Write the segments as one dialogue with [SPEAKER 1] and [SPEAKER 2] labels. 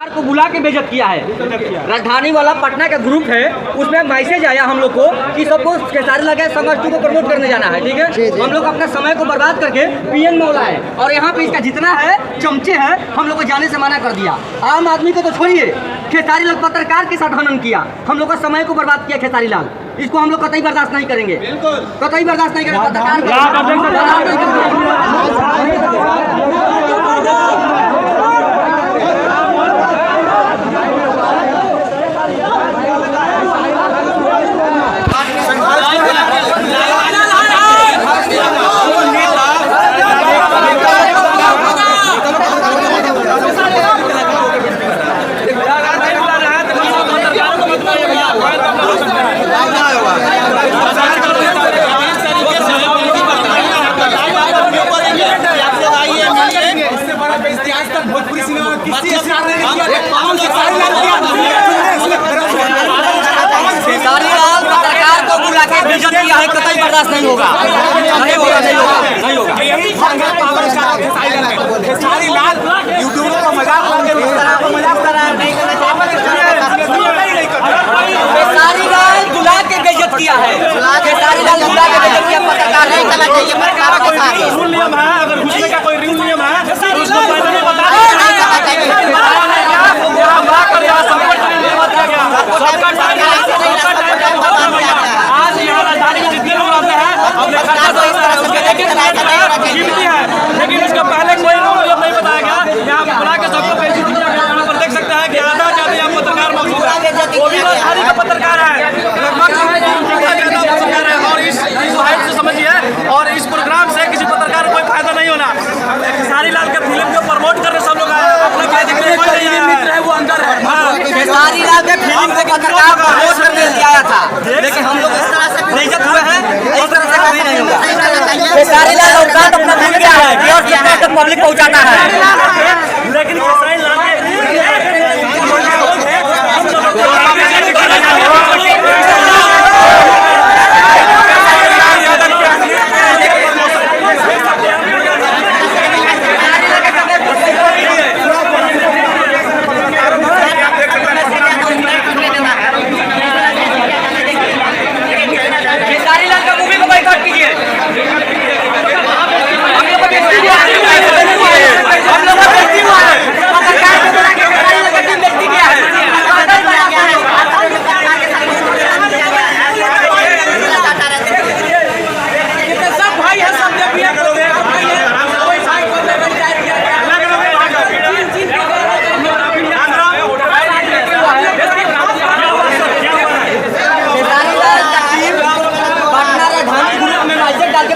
[SPEAKER 1] को बुला के बेइज्जत किया है। राजधानी वाला पटना का ग्रुप है, उसमें मैसेज आया हम लोग को कि सबको खेसारी लाल के संगठन को प्रमोट करने जाना है। ठीक है, हम लोग अपना समय को बर्बाद करके पीएन में बुलाए और यहाँ पे इसका जितना है चमचे हैं हम लोग को जाने से मना कर दिया। आम आदमी को तो छोड़िए, खेसारी लाल पत्रकार के साथ हनन किया, हम लोग का समय को बर्बाद किया खेसारी लाल। इसको हम लोग कतई बर्दाश्त नहीं करेंगे, कतई बर्दाश्त नहीं करेंगे।
[SPEAKER 2] भोजपुरी सिनेमा में किसी
[SPEAKER 1] खेसारी लाल पत्रकार को बुला के बेइज्जत किया है, कतई बर्दाश्त नहीं होगा, नहीं होगा, नहीं होगा, नहीं होगा।
[SPEAKER 2] यही खेसारी लाल यूट्यूबर का मजाक
[SPEAKER 1] खेसारी लाल बुला के बेइज्जत किया है, खेसारी लाल बुला के बेइज्जत किया। पत्रकार नहीं करना चाहिए, पत्रकारों के साथ
[SPEAKER 2] रूल नियम है, अगर घुसने का कोई रूल नियम है तो उसको पहले नहीं बता आज यहाँ राजधानी में जितने लोग आते हैं अपने लेकिन इसका पहले कोई रूल नियम नहीं बताया गया। यहाँ बुला के सबको पर देख सकते हैं कि आधा ज्यादा यहाँ पत्रकार मौजूद है, वो भी राजधानी का पत्रकार है, लगभग पत्रकार है। और इस हाइट से समझिए, और इस प्रोग्राम से किसी पत्रकार को कोई फायदा नहीं होना। खेसारी लाल के फिल्म को प्रमोट करने सब लोग आए, अपना क्या दिखने कोई नहीं है, वो अंदर है।
[SPEAKER 1] खेसारी लाल के फिल्म को पत्रकार प्रमोट करने लिए आया था, लेकिन हम लोग इस तरह से बेइज्जत हुए हैं, इस तरह से कभी नहीं होगा। खेसारी लाल औकात अपना भूल गया है कि और कितना तक पब्लिक पहुंचाता है।
[SPEAKER 2] लेकिन खेसारी लाल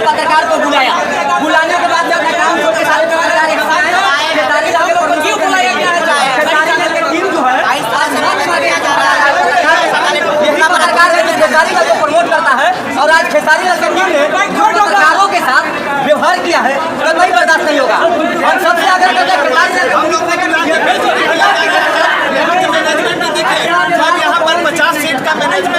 [SPEAKER 1] पत्रकार को बुलाया, बुलाने के बाद जब काम छोड़ के सारे पत्रकार यहाँ आए, खेसारी लाल को क्यों बुलाया गया है? खेसारी लाल की टीम जो है यही पत्रकार है जो खेसारी लाल को प्रमोट करता है, और आज खेसारी लाल की टीम ने पत्रकारों के साथ व्यवहार किया है, कतई बर्दाश्त नहीं होगा। हम सबसे आग्रह करते हैं खेसारी लाल
[SPEAKER 2] यहाँ पर 50 सीट का मैनेजमेंट